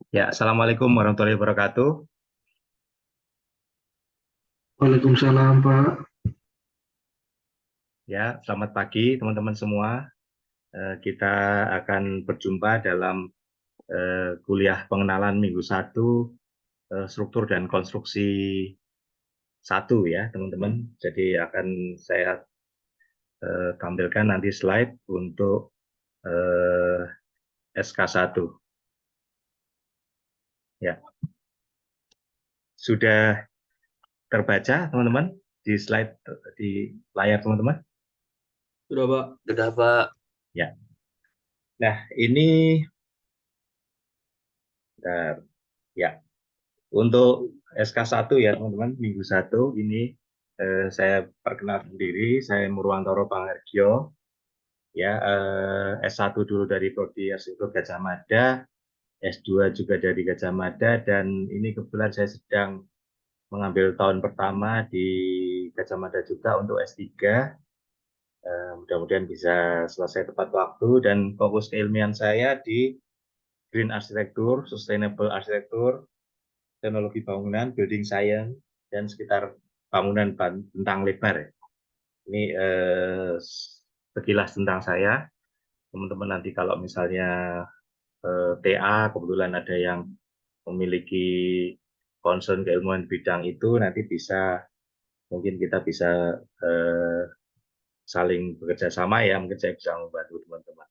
Ya, Assalamualaikum warahmatullahi wabarakatuh. Waalaikumsalam, Pak. Ya, selamat pagi teman-teman semua. Kita akan berjumpa dalam kuliah pengenalan minggu 1, struktur dan konstruksi 1 ya, teman-teman. Jadi akan saya tampilkan nanti slide untuk eh, SK1. Ya, sudah terbaca teman-teman di slide di layar teman-teman? Sudah, Pak. Sudah, Pak. Ya. Nah, ini bentar. Ya. Untuk SK1 ya teman-teman, minggu 1 ini saya perkenalkan diri, saya Murwantoro Panghargyo, ya S1 dulu dari Prodi Arsitektur Gadjah Mada, S2 juga dari Gadjah Mada, dan ini kebetulan saya sedang mengambil tahun pertama di Gadjah Mada juga untuk S3. Mudah-mudahan bisa selesai tepat waktu, dan fokus keilmuan saya di Green Architecture, Sustainable Architecture, teknologi bangunan, building science, dan sekitar bangunan bentang lebar. Ya. Ini sekilas tentang saya. Teman-teman nanti kalau misalnya TA, kebetulan ada yang memiliki concern keilmuan bidang itu, nanti bisa, mungkin kita bisa eh, saling bekerja sama ya, mungkin saya bisa membantu teman-teman.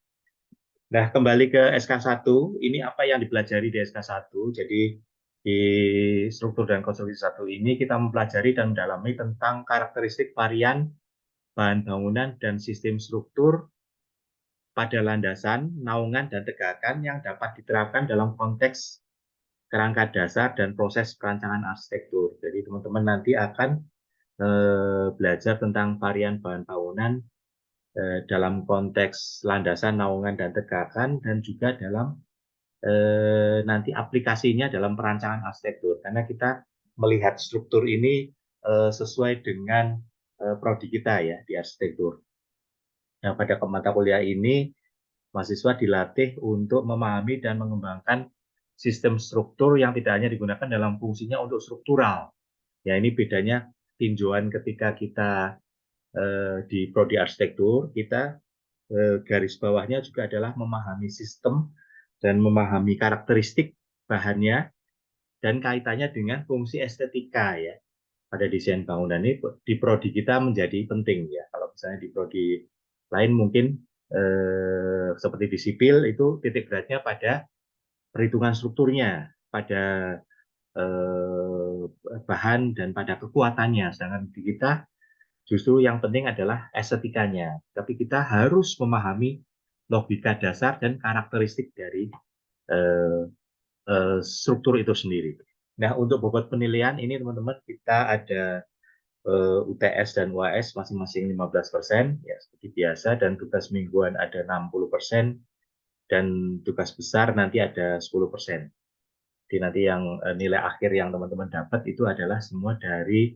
Nah, kembali ke SK1, ini apa yang dipelajari di SK1. Jadi, di struktur dan konstruksi 1 ini kita mempelajari dan mendalami tentang karakteristik varian bahan bangunan dan sistem struktur pada landasan, naungan, dan tegakan yang dapat diterapkan dalam konteks kerangka dasar dan proses perancangan arsitektur. Jadi, teman-teman nanti akan belajar tentang varian bahan bangunan dalam konteks landasan, naungan, dan tegakan, dan juga dalam nanti aplikasinya dalam perancangan arsitektur, karena kita melihat struktur ini sesuai dengan prodi kita ya di arsitektur. Nah, pada mata kuliah ini mahasiswa dilatih untuk memahami dan mengembangkan sistem struktur yang tidak hanya digunakan dalam fungsinya untuk struktural. Ya, ini bedanya tinjauan ketika kita di prodi arsitektur, kita garis bawahnya juga adalah memahami sistem dan memahami karakteristik bahannya dan kaitannya dengan fungsi estetika ya. Pada desain bangunan ini di prodi kita menjadi penting ya. Kalau misalnya di prodi lain mungkin seperti di sipil itu titik beratnya pada perhitungan strukturnya, pada eh, bahan dan pada kekuatannya. Sedangkan di kita justru yang penting adalah estetikanya. Tapi kita harus memahami logika dasar dan karakteristik dari eh, struktur itu sendiri. Nah, untuk bobot penilaian ini teman-teman kita ada UTS dan UAS masing-masing 15%, ya seperti biasa, dan tugas mingguan ada 60%, dan tugas besar nanti ada 10%. Jadi nanti yang nilai akhir yang teman-teman dapat itu adalah semua dari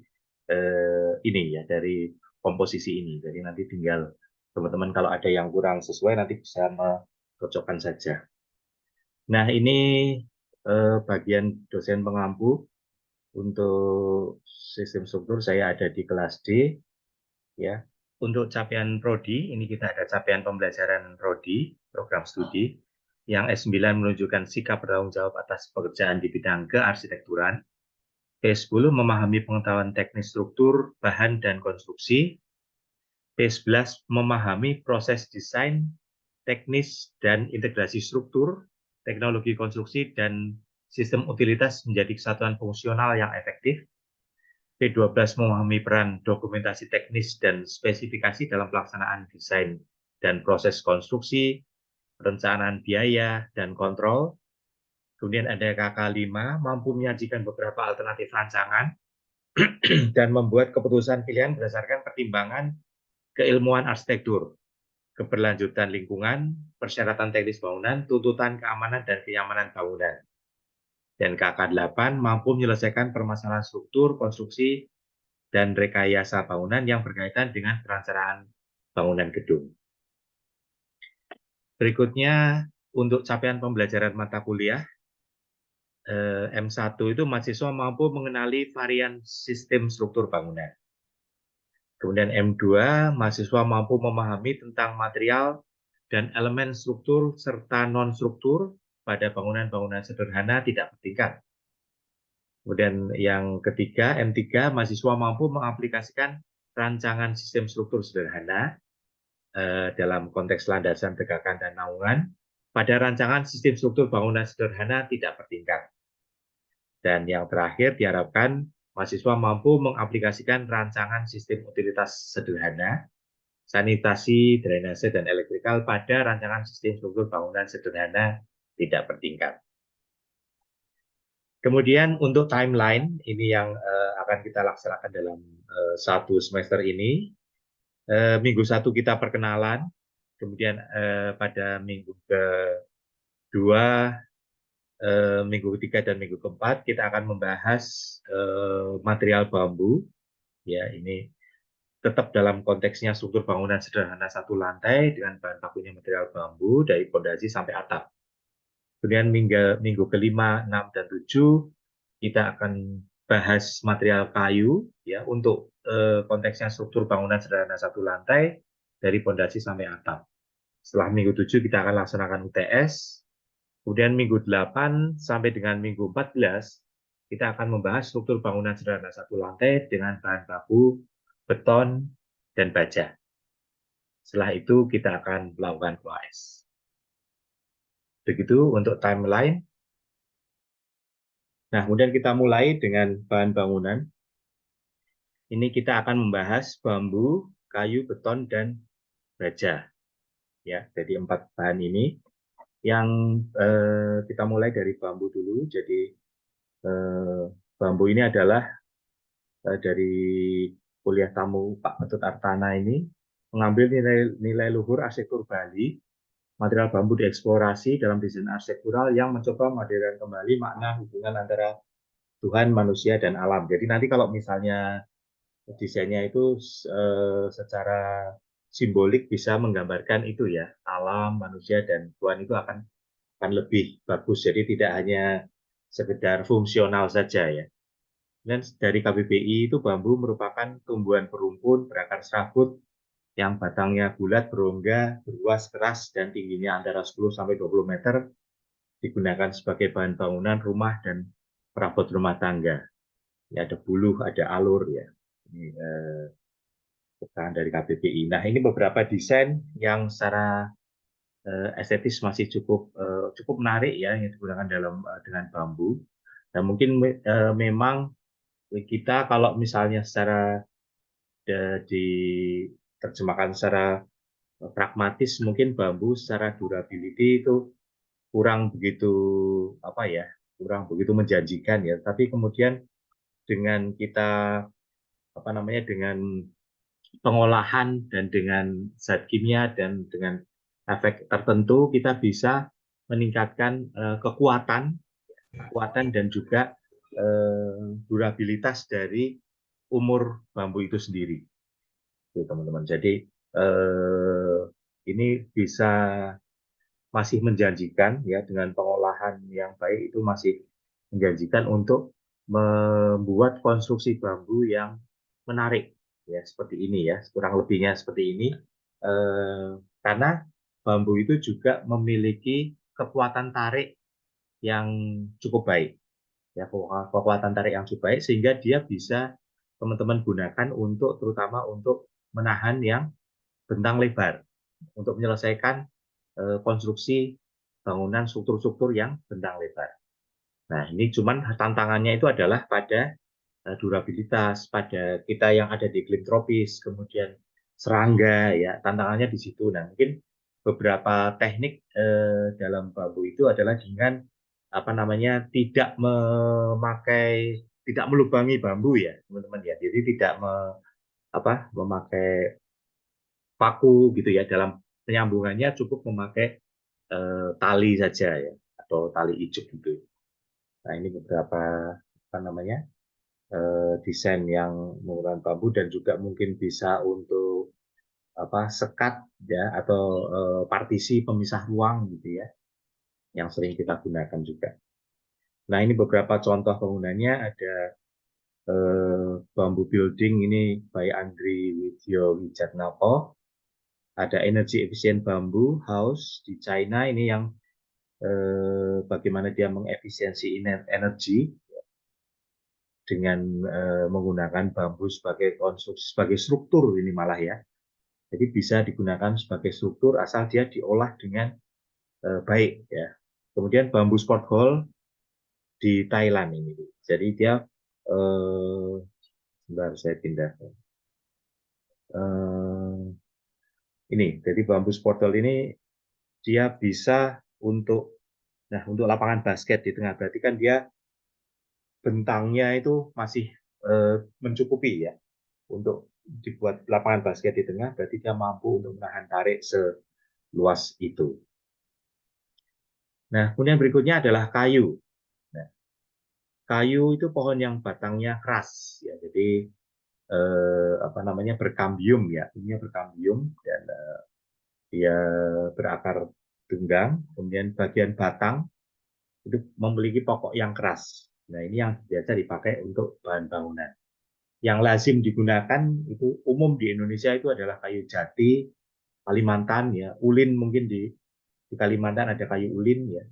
ini ya, dari komposisi ini. Jadi nanti tinggal teman-teman kalau ada yang kurang sesuai nanti bisa mencocokkan saja. Nah, ini bagian dosen pengampu untuk sistem struktur saya ada di kelas D ya. Untuk capaian prodi ini kita ada capaian pembelajaran prodi program studi yang S9 menunjukkan sikap bertanggung jawab atas pekerjaan di bidang kearsitekturan. P10 memahami pengetahuan teknis struktur, bahan, dan konstruksi. P11 memahami proses desain, teknis, dan integrasi struktur, teknologi konstruksi, dan sistem utilitas menjadi kesatuan fungsional yang efektif. P12 memahami peran dokumentasi teknis dan spesifikasi dalam pelaksanaan desain dan proses konstruksi, perencanaan biaya, dan kontrol. Kemudian ada KK5, mampu menyajikan beberapa alternatif rancangan dan membuat keputusan pilihan berdasarkan pertimbangan keilmuan arsitektur, keberlanjutan lingkungan, persyaratan teknis bangunan, tuntutan keamanan dan kenyamanan bangunan. Dan KK8 mampu menyelesaikan permasalahan struktur, konstruksi, dan rekayasa bangunan yang berkaitan dengan perencanaan bangunan gedung. Berikutnya, untuk capaian pembelajaran mata kuliah, M1 itu mahasiswa mampu mengenali varian sistem struktur bangunan. Kemudian M2, mahasiswa mampu memahami tentang material dan elemen struktur serta non-struktur pada bangunan-bangunan sederhana tidak bertingkat. Kemudian yang ketiga, M3, mahasiswa mampu mengaplikasikan rancangan sistem struktur sederhana dalam konteks landasan, tegakan, dan naungan pada rancangan sistem struktur bangunan sederhana tidak bertingkat. Dan yang terakhir, diharapkan mahasiswa mampu mengaplikasikan rancangan sistem utilitas sederhana, sanitasi, drainase, dan elektrikal pada rancangan sistem struktur bangunan sederhana tidak bertingkat. Kemudian untuk timeline, ini yang akan kita laksanakan dalam satu semester ini. Minggu 1 kita perkenalan, kemudian pada minggu kedua, minggu ketiga dan minggu keempat kita akan membahas material bambu. Ya, ini tetap dalam konteksnya struktur bangunan sederhana satu lantai dengan bahan bakunya material bambu dari fondasi sampai atap. Kemudian minggu kelima, 6, dan 7 kita akan bahas material kayu ya untuk konteksnya struktur bangunan sederhana satu lantai dari fondasi sampai atap. Setelah minggu 7 kita akan laksanakan UTS. Kemudian minggu 8 sampai dengan minggu 14, kita akan membahas struktur bangunan sederhana satu lantai dengan bahan baku, beton, dan baja. Setelah itu kita akan melakukan UAS. Begitu untuk timeline. Nah, kemudian kita mulai dengan bahan bangunan. Ini kita akan membahas bambu, kayu, beton, dan baja. Ya, jadi 4 bahan ini. Yang kita mulai dari bambu dulu. Jadi bambu ini adalah dari kuliah tamu Pak Ketut Artana ini mengambil nilai luhur arsitektur Bali, material bambu dieksplorasi dalam desain arsitektural yang mencoba menghadirkan kembali makna hubungan antara Tuhan, manusia, dan alam. Jadi nanti kalau misalnya desainnya itu secara simbolik bisa menggambarkan itu ya, alam, manusia, dan Tuhan itu akan lebih bagus. Jadi tidak hanya sekedar fungsional saja ya. Dan dari KBBI itu bambu merupakan tumbuhan berumpun, berakar serabut, yang batangnya bulat, berongga, beruas, keras, dan tingginya antara 10-20 meter, digunakan sebagai bahan bangunan rumah dan perabot rumah tangga. Ya, ada buluh, ada alur ya. Ini keterangan dari KBBI. Nah, ini beberapa desain yang secara estetis masih cukup menarik ya yang digunakan dengan bambu. Dan mungkin memang kita kalau misalnya secara diterjemahkan secara pragmatis, mungkin bambu secara durability itu kurang begitu kurang begitu menjanjikan ya. Tapi kemudian dengan kita dengan pengolahan dan dengan zat kimia dan dengan efek tertentu kita bisa meningkatkan kekuatan dan juga durabilitas dari umur bambu itu sendiri, teman-teman. Jadi ini bisa masih menjanjikan ya, dengan pengolahan yang baik itu masih menjanjikan untuk membuat konstruksi bambu yang menarik ya, seperti ini ya, kurang lebihnya seperti ini. Karena bambu itu juga memiliki kekuatan tarik yang cukup baik ya, kekuatan tarik yang cukup baik sehingga dia bisa teman-teman gunakan untuk terutama untuk menahan yang bentang lebar untuk menyelesaikan konstruksi bangunan struktur-struktur yang bentang lebar. Nah, ini cuman tantangannya itu adalah pada durabilitas, pada kita yang ada di iklim tropis, kemudian serangga ya, tantangannya di situ. Nah, mungkin beberapa teknik dalam bambu itu adalah dengan tidak melubangi bambu ya, teman-teman ya. Jadi tidak memakai paku gitu ya, dalam penyambungannya cukup memakai tali saja ya, atau tali ijuk gitu. Nah, ini beberapa desain yang menggunakan bambu dan juga mungkin bisa untuk sekat ya, atau partisi pemisah ruang gitu ya, yang sering kita gunakan juga. Nah, ini beberapa contoh penggunanya. Ada bambu building ini by Andri Widyo Wijatnoko. Ada energy efficient bambu house di China, ini yang bagaimana dia mengefisiensi energi dengan menggunakan bambu sebagai konstruksi, sebagai struktur ini malah ya. Jadi bisa digunakan sebagai struktur asal dia diolah dengan baik ya. Kemudian bambu sport hall di Thailand ini. Jadi dia sebentar saya pindah. Ini jadi bambu sport hall ini dia bisa untuk lapangan basket di tengah. Berarti kan dia bentangnya itu masih mencukupi ya untuk dibuat lapangan basket di tengah. Berarti dia mampu untuk menahan tarik seluas itu. Nah, kemudian berikutnya adalah kayu. Nah, kayu itu pohon yang batangnya keras ya. Jadi apa namanya, berkambium ya, ini berkambium dan dia berakar tunggang. Kemudian bagian batang itu memiliki pokok yang keras. Nah, ini yang biasa dipakai untuk bahan bangunan. Yang lazim digunakan itu umum di Indonesia itu adalah kayu jati, Kalimantan ya, ulin mungkin di Kalimantan ada kayu ulin ya.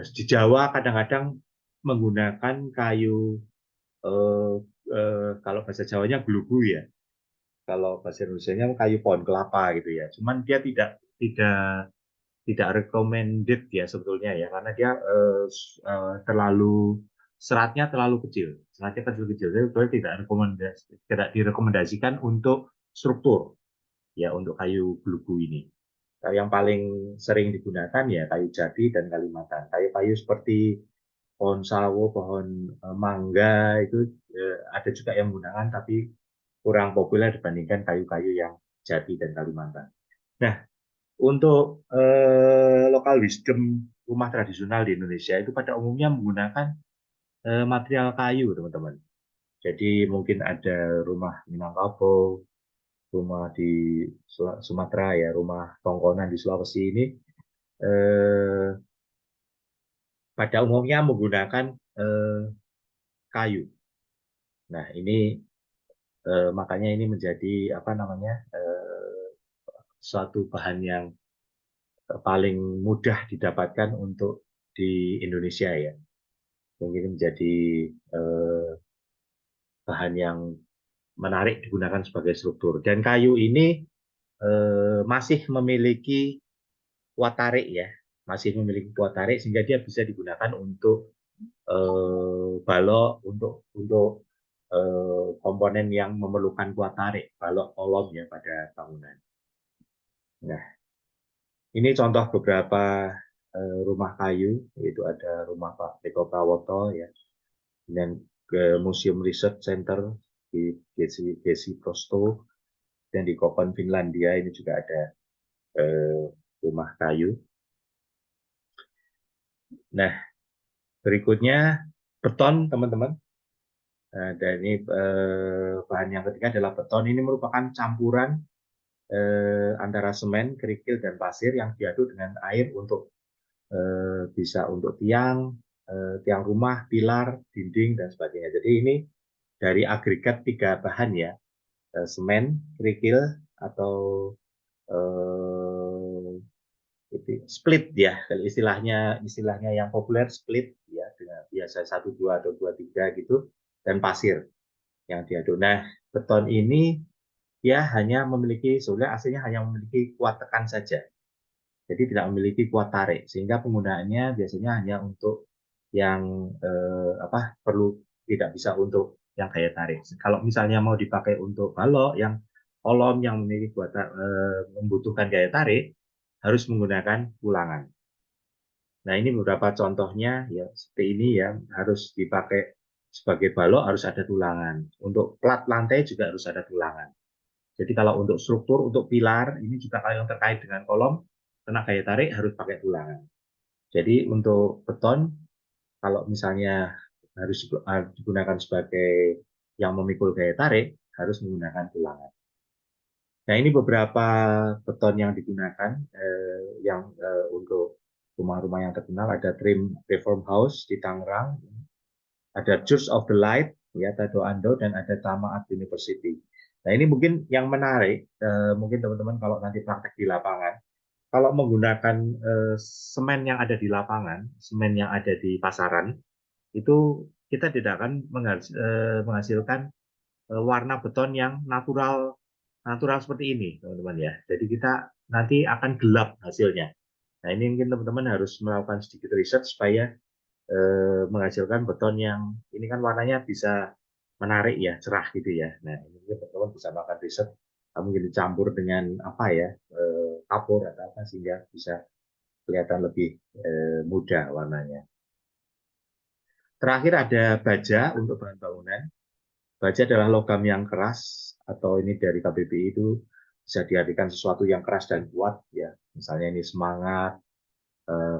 Di Jawa kadang-kadang menggunakan kayu kalau bahasa Jawanya glugu ya. Kalau bahasa Indonesianya kayu pohon kelapa gitu ya. Cuman dia tidak recommended ya sebetulnya ya, karena dia terlalu seratnya terlalu kecil. Seratnya kecil-kecil. Jadi tidak direkomendasikan untuk struktur ya, untuk kayu glugu ini. Yang paling sering digunakan ya kayu jati dan Kalimantan. Kayu-kayu seperti pohon sawo, pohon mangga itu ada juga yang menggunakan, tapi kurang populer dibandingkan kayu-kayu yang jati dan Kalimantan. Nah, untuk lokal wisdom rumah tradisional di Indonesia itu pada umumnya menggunakan material kayu, teman-teman. Jadi mungkin ada rumah Minangkabau, rumah di Sumatera ya, rumah Tongkonan di Sulawesi ini pada umumnya menggunakan kayu. Nah, ini makanya ini menjadi apa namanya, suatu bahan yang paling mudah didapatkan untuk di Indonesia ya. Mungkin menjadi bahan yang menarik digunakan sebagai struktur. Dan kayu ini masih memiliki kuat tarik ya, masih memiliki kuat tarik sehingga dia bisa digunakan untuk balok, untuk komponen yang memerlukan kuat tarik, balok kolom ya pada bangunan. Nah, ini contoh beberapa rumah kayu, yaitu ada rumah Pak Eko Prawoto ya, dan ke Museum Research Center di Gesi Prosto, dan di Kokon Finlandia ini juga ada rumah kayu. Nah, berikutnya beton, teman-teman. Nah, dan ini bahan yang ketiga adalah beton. Ini merupakan campuran antara semen, kerikil, dan pasir yang diaduk dengan air untuk bisa untuk tiang, tiang rumah, pilar, dinding, dan sebagainya. Jadi ini dari agregat 3 bahan ya, semen, kerikil, atau split ya, istilahnya yang populer split ya, dengan biasa 1, 2 atau 2, 3 gitu, dan pasir yang diaduk. Nah, beton ini dia hanya memiliki, sebenarnya aslinya hanya memiliki kuat tekan saja. Jadi tidak memiliki kuat tarik, sehingga penggunaannya biasanya hanya untuk yang perlu, tidak bisa untuk yang gaya tarik. Kalau misalnya mau dipakai untuk balok yang kolom yang memiliki kuat membutuhkan gaya tarik, harus menggunakan tulangan. Nah, ini beberapa contohnya ya seperti ini ya, harus dipakai sebagai balok harus ada tulangan. Untuk plat lantai juga harus ada tulangan. Jadi kalau untuk struktur, untuk pilar, ini juga kalau yang terkait dengan kolom, kena gaya tarik harus pakai tulangan. Jadi untuk beton, kalau misalnya harus digunakan sebagai yang memikul gaya tarik, harus menggunakan tulangan. Nah, ini beberapa beton yang digunakan untuk rumah-rumah yang terkenal, ada Trim Reform House di Tangerang, ada Church of the Light, ya Tado Ando, dan ada Tama Art University. Nah ini mungkin yang menarik, mungkin teman-teman kalau nanti praktek di lapangan, kalau menggunakan semen yang ada di lapangan, semen yang ada di pasaran, itu kita tidak akan menghasilkan warna beton yang natural seperti ini, teman-teman ya. Jadi kita nanti akan gelap hasilnya. Nah ini mungkin teman-teman harus melakukan sedikit riset supaya menghasilkan beton yang ini kan warnanya bisa menarik ya, cerah gitu ya. Nah ini mungkin teman-teman bisa melakukan riset, mungkin dicampur dengan apa ya, kapur atau apa sehingga bisa kelihatan lebih mudah warnanya. Terakhir ada baja untuk bahan bangunan. Baja adalah logam yang keras, atau ini dari KBBI itu bisa diartikan sesuatu yang keras dan kuat ya. Misalnya ini semangat,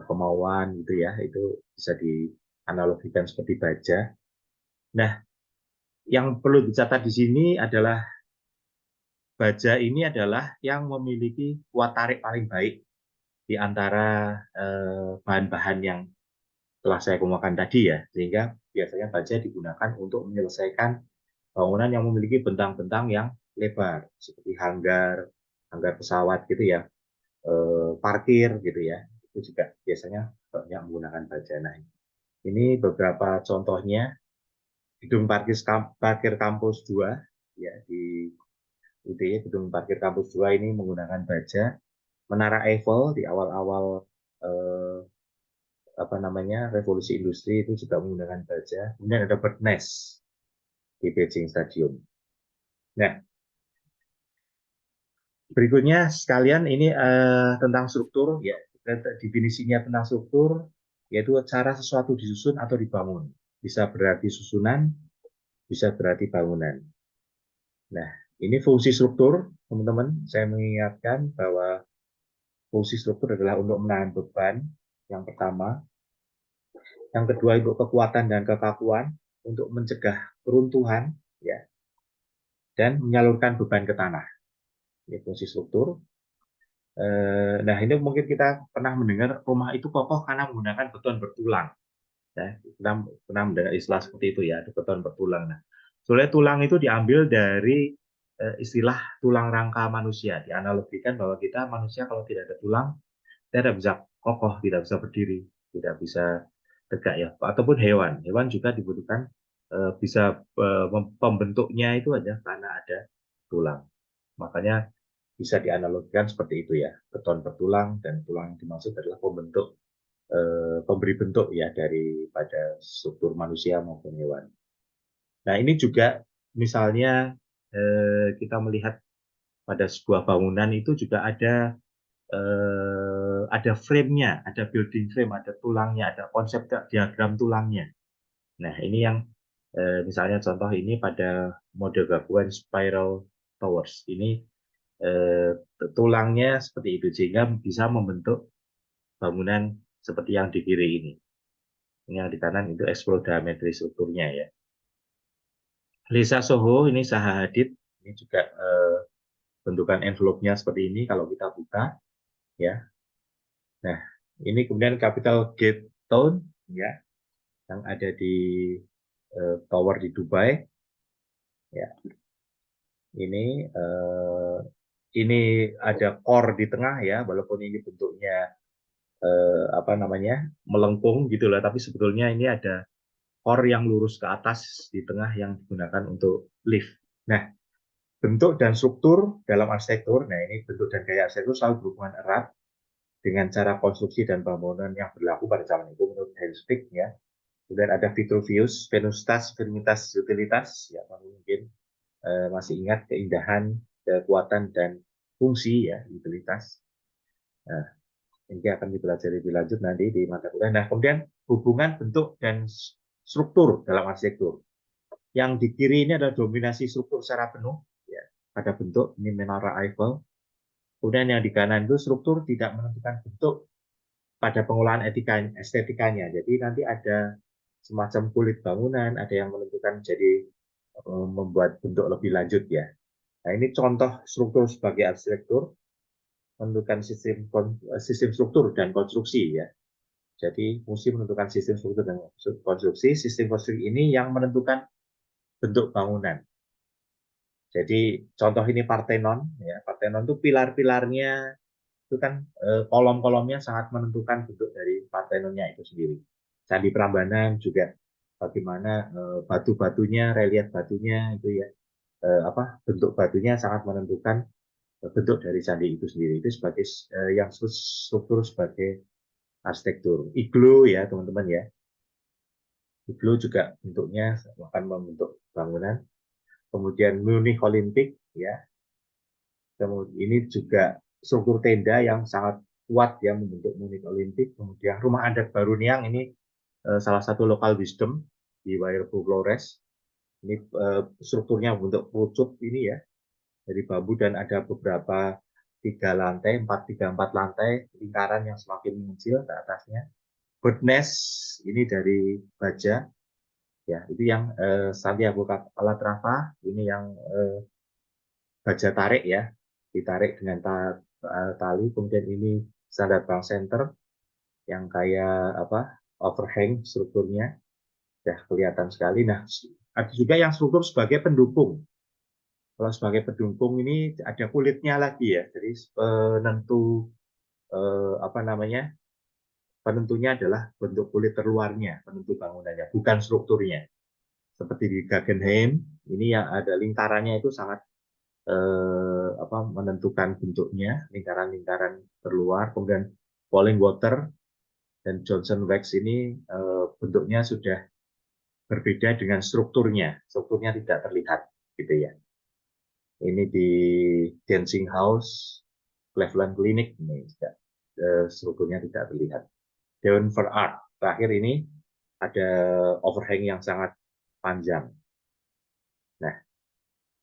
kemauan gitu ya, itu bisa dianalogikan seperti baja. Nah, yang perlu dicatat di sini adalah baja ini adalah yang memiliki kuat tarik paling baik di antara bahan-bahan yang telah saya kemukakan tadi ya, sehingga biasanya baja digunakan untuk menyelesaikan bangunan yang memiliki bentang-bentang yang lebar, seperti hanggar pesawat gitu ya, parkir gitu ya, itu juga biasanya banyak menggunakan baja. Nah, ini beberapa contohnya. Gedung parkir kampus 2 ya di UTY, gedung parkir kampus 2 ini menggunakan baja. Menara Eiffel di awal-awal apa namanya revolusi industri itu juga menggunakan baja. Kemudian ada Bird Nest di Beijing Stadium. Nah, berikutnya sekalian ini tentang struktur ya, definisinya tentang struktur yaitu cara sesuatu disusun atau dibangun. Bisa berarti susunan, bisa berarti bangunan. Nah, ini fungsi struktur, teman-teman. Saya mengingatkan bahwa fungsi struktur adalah untuk menahan beban, yang pertama. Yang kedua, untuk kekuatan dan kekakuan, untuk mencegah keruntuhan, ya, dan menyalurkan beban ke tanah. Ini fungsi struktur. Nah, ini mungkin kita pernah mendengar rumah itu kokoh karena menggunakan beton bertulang. Ya, kita pernah mendengar istilah seperti itu ya, beton bertulang. Nah, soalnya tulang itu diambil dari istilah tulang rangka manusia. Dianalogikan bahwa kita manusia kalau tidak ada tulang, kita tidak bisa kokoh, tidak bisa berdiri, tidak bisa tegak ya. Ataupun hewan, hewan juga dibutuhkan bisa pembentuknya itu aja karena ada tulang. Makanya bisa dianalogikan seperti itu ya, beton bertulang, dan tulang yang dimaksud adalah pembentuk, pemberi bentuk ya daripada struktur manusia maupun hewan. Nah ini juga misalnya kita melihat pada sebuah bangunan itu juga ada frame-nya, ada building frame, ada tulangnya, ada konsep diagram tulangnya. Nah ini yang misalnya contoh ini pada mode gabungan spiral towers. Ini tulangnya seperti itu sehingga bisa membentuk bangunan seperti yang di kiri ini. Ini yang di kanan itu eksplodiometri strukturnya ya. Lisa Soho ini Zaha Hadid, ini juga bentukan envelope-nya seperti ini kalau kita buka ya. Nah, ini kemudian Capital Gate Town ya, yang ada di tower di Dubai ya. Ini ada core di tengah ya, walaupun ini bentuknya apa namanya melengkung gitulah, tapi sebetulnya ini ada core yang lurus ke atas di tengah yang digunakan untuk lift. Nah, bentuk dan struktur dalam arsitektur, nah ini bentuk dan gaya arsitektur selalu berhubungan erat dengan cara konstruksi dan bangunan yang berlaku pada zaman itu menurut Heilsbricht ya. Kemudian ada Vitruvius, Venustas, Firmitas, Utilitas, ya mungkin masih ingat keindahan, kekuatan, dan fungsi ya, utilitas. Nah, ini akan dipelajari lebih lanjut nanti di mata kuliah. Nah, kemudian hubungan bentuk dan struktur dalam arsitektur. Yang di kiri ini adalah dominasi struktur secara penuh ya, pada bentuk, ini menara Eiffel. Kemudian yang di kanan itu struktur tidak menentukan bentuk pada pengolahan estetikanya. Jadi nanti ada semacam kulit bangunan, ada yang menentukan jadi membuat bentuk lebih lanjut ya. Nah ini contoh struktur sebagai arsitektur, menentukan sistem struktur dan konstruksi ya. Jadi fungsi menentukan sistem struktur dan konstruksi. Sistem konstruksi ini yang menentukan bentuk bangunan. Jadi contoh ini Parthenon, ya. Parthenon itu pilar-pilarnya itu kan kolom-kolomnya sangat menentukan bentuk dari Parthenonnya itu sendiri. Candi Prambanan juga bagaimana batu-batunya, relief batunya itu ya, bentuk batunya sangat menentukan bentuk dari candi itu sendiri. Itu sebagai yang struktur sebagai arsitektur. Iglo ya teman-teman ya. Iglo juga bentuknya akan membentuk bangunan. Kemudian Munich Olympic ya. Kemudian ini juga struktur tenda yang sangat kuat ya membentuk Munich Olympic. Kemudian rumah adat Baruniang ini salah satu local wisdom di Wairebo Flores. Ini strukturnya bentuk kerucut ini ya dari bambu dan ada beberapa tiga empat lantai lingkaran yang semakin mengecil ke atasnya. Bird nest ini dari baja ya itu yang Santiago Calatrava ini yang baja tarik ya ditarik dengan tali. Kemudian ini Standard Bank Center yang kayak apa overhang strukturnya ya kelihatan sekali. Nah ada juga yang struktur sebagai pendukung. Kalau sebagai pendukung ini ada kulitnya lagi ya, jadi penentu apa namanya, penentunya adalah bentuk kulit terluarnya, penentu bangunannya, bukan strukturnya. Seperti di Guggenheim, ini yang ada lingkarannya itu sangat menentukan bentuknya, lingkaran-lingkaran terluar. Kemudian Falling Water dan Johnson Wax ini bentuknya sudah berbeda dengan strukturnya tidak terlihat, gitu ya. Ini di Dancing House, Cleveland Clinic, ini strukturnya tidak terlihat. Denver Art, terakhir ini ada overhang yang sangat panjang. Nah,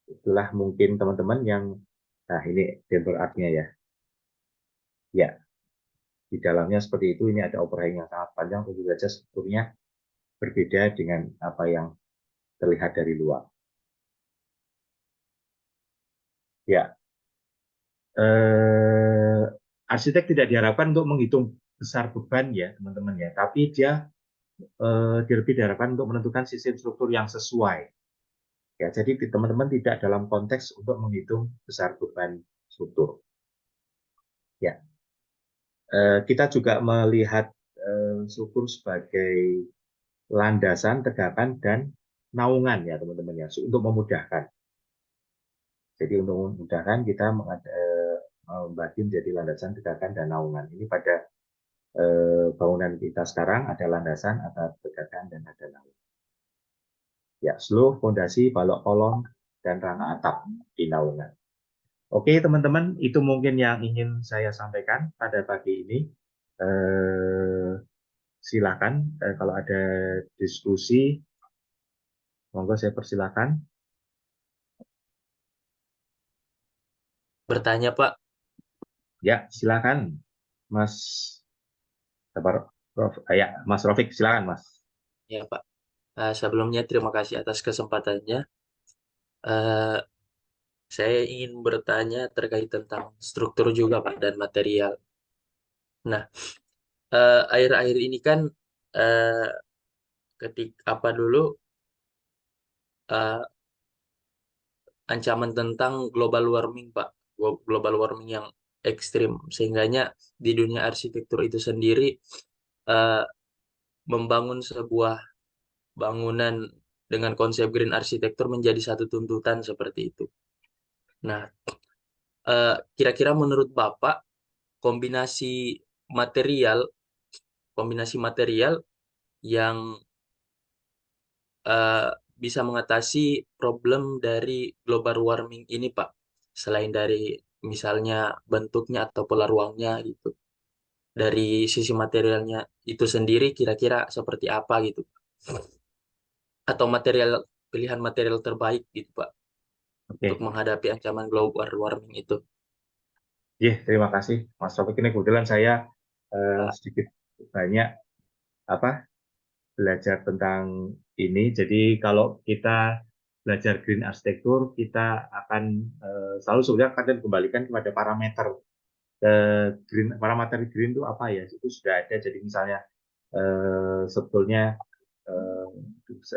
itulah mungkin teman-teman yang, nah ini Denver Art-nya ya. Ya, di dalamnya seperti itu, ini ada overhang yang sangat panjang, tentu saja strukturnya berbeda dengan apa yang terlihat dari luar. Ya, arsitek tidak diharapkan untuk menghitung besar beban ya teman-teman ya, tapi dia lebih diharapkan untuk menentukan sistem struktur yang sesuai. Ya, jadi teman-teman tidak dalam konteks untuk menghitung besar beban struktur. Ya, kita juga melihat struktur sebagai landasan, tegakan, dan naungan ya teman-teman ya, untuk memudahkan. Jadi untuk memudahkan kita membagi menjadi landasan, tegakan, dan naungan. Ini pada bangunan kita sekarang ada landasan, ada tegakan, dan ada naungan. Ya, slope, fondasi, balok kolom, dan rangka atap di naungan. Oke teman-teman, itu mungkin yang ingin saya sampaikan pada pagi ini. Silakan kalau ada diskusi, monggo saya persilakan. Bertanya, Pak. Ya, silakan, Mas. Ya, Mas Rofik, silakan, Mas. Ya, Pak. Sebelumnya terima kasih atas kesempatannya. Eh, saya ingin bertanya terkait tentang struktur juga, Pak, dan material. Nah, akhir-akhir ini kan eh, apa dulu eh, ancaman tentang global warming, Pak. Global warming yang ekstrim, sehingganya di dunia arsitektur itu sendiri eh, membangun sebuah bangunan dengan konsep green arsitektur menjadi satu tuntutan seperti itu. Nah, kira-kira menurut Bapak kombinasi material kombinasi material yang eh, bisa mengatasi problem dari global warming ini, Pak, selain dari misalnya bentuknya atau pola ruangnya gitu. Dari sisi materialnya itu sendiri kira-kira seperti apa gitu, atau pilihan material terbaik gitu, Pak, untuk Oke, menghadapi ancaman global warming itu. terima kasih, Mas Rofik. Ini kebetulan saya Pak. sedikit banyak apa belajar tentang ini. Jadi kalau kita belajar green arsitektur, kita akan selalu sebenarnya akan kembalikan kepada parameter green. Parameter green itu apa ya? Itu sudah ada. Jadi misalnya sebetulnya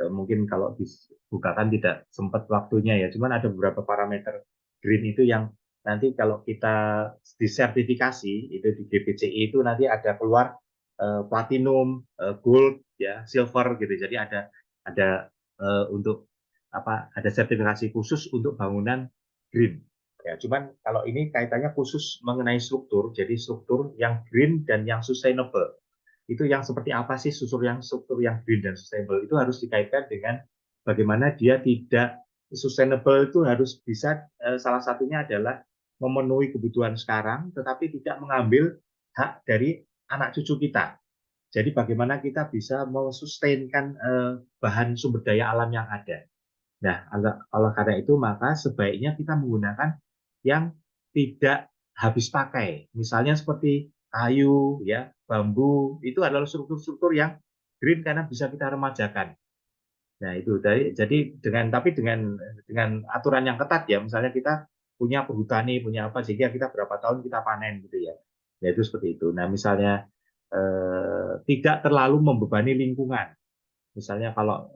mungkin kalau dibukakan tidak sempat waktunya ya, cuman ada beberapa parameter green itu yang nanti kalau kita disertifikasi itu di GPCI itu nanti ada keluar platinum, gold, ya, silver gitu. Jadi ada untuk apa? Ada sertifikasi khusus untuk bangunan green. Ya, cuman kalau ini kaitannya khusus mengenai struktur, jadi struktur yang green dan yang sustainable itu yang seperti apa sih struktur yang green dan sustainable itu harus dikaitkan dengan bagaimana dia tidak sustainable itu harus bisa salah satunya adalah memenuhi kebutuhan sekarang tetapi tidak mengambil hak dari anak cucu kita. Jadi bagaimana kita bisa mensustainkan bahan sumber daya alam yang ada. Nah, oleh karena itu maka sebaiknya kita menggunakan yang tidak habis pakai. Misalnya seperti kayu, ya, bambu, itu adalah struktur-struktur yang green karena bisa kita remajakan. Nah, itu jadi dengan aturan yang ketat ya, misalnya kita punya perhutani, punya apa sehingga kita berapa tahun kita panen gitu ya. Ya itu seperti itu. Nah, misalnya tidak terlalu membebani lingkungan. Misalnya kalau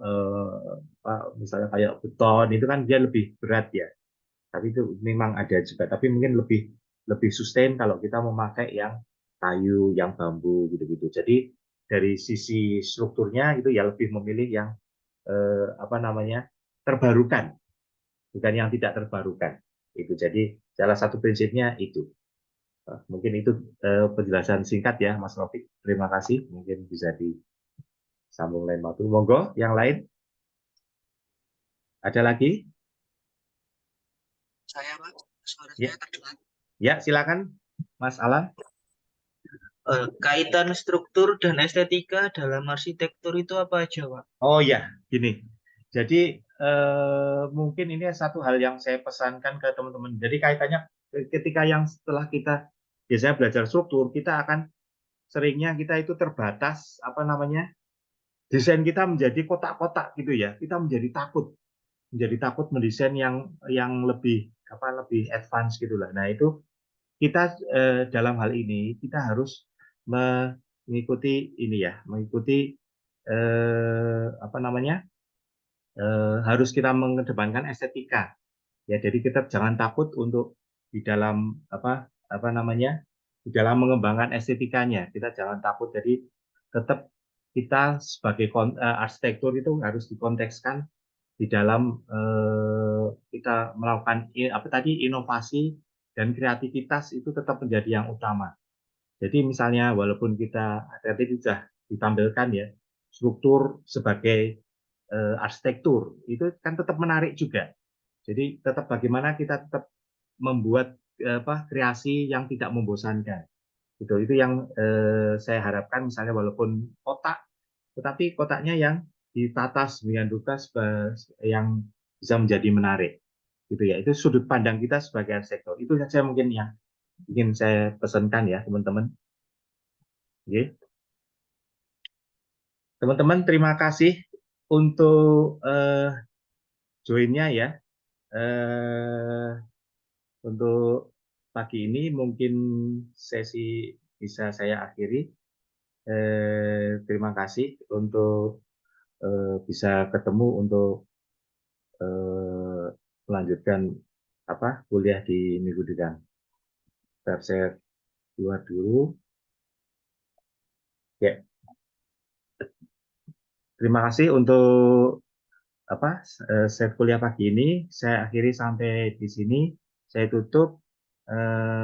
misalnya kayak beton itu kan dia lebih berat ya. Tapi itu memang ada juga. Tapi mungkin lebih lebih sustain kalau kita memakai yang kayu, yang bambu gitu-gitu. Jadi dari sisi strukturnya itu ya lebih memilih yang apa namanya terbarukan, bukan yang tidak terbarukan. Itu jadi salah satu prinsipnya itu. Mungkin itu penjelasan singkat ya, Mas Rofik. Terima kasih. Mungkin bisa disambung lain waktu. Monggo, yang lain ada lagi? Saya, Pak, suara Ya, saya terdengar. ya silakan, Mas Alan. Kaitan struktur dan estetika dalam arsitektur itu apa aja, Pak? Oh ya, gini. Jadi mungkin ini satu hal yang saya pesankan ke teman-teman. Jadi kaitannya ketika yang setelah kita biasanya belajar struktur, kita akan seringnya kita itu terbatas apa namanya desain kita menjadi kotak-kotak gitu ya. Kita menjadi takut mendesain yang lebih apa lebih advance gitulah. Nah itu kita dalam hal ini kita harus mengikuti ini ya, mengikuti apa namanya harus kita mengedepankan estetika ya. Jadi kita jangan takut untuk di dalam apa namanya di dalam mengembangkan estetikanya. Kita jangan takut. Jadi tetap kita sebagai arsitektur itu harus dikontekskan di dalam kita melakukan apa tadi inovasi dan kreativitas itu tetap menjadi yang utama. Jadi misalnya walaupun kita tadi sudah ditampilkan ya struktur sebagai arsitektur itu kan tetap menarik juga. Jadi tetap bagaimana kita tetap membuat apa kreasi yang tidak membosankan. Itu yang saya harapkan misalnya walaupun kotak tetapi kotaknya yang ditata sedemikian rupa yang bisa menjadi menarik. Gitu ya. Itu sudut pandang kita sebagai arsitektur. Itu saja mungkin yang ingin saya pesankan ya, teman-teman. Oke. Teman-teman, terima kasih untuk joinnya ya. Untuk pagi ini mungkin sesi bisa saya akhiri. Terima kasih untuk bisa ketemu untuk melanjutkan apa kuliah di minggu depan. Saya keluar dulu. Ya, terima kasih untuk apa set kuliah pagi ini. Saya akhiri sampai di sini. Saya tutup.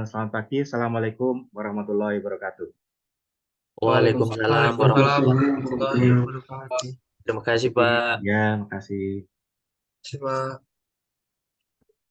Selamat pagi. Assalamualaikum warahmatullahi wabarakatuh. Waalaikumsalam warahmatullahi wabarakatuh. Waalaikumsalam warahmatullahi wabarakatuh. Terima kasih, Pak. Ya, terima kasih. Terima kasih, Pak.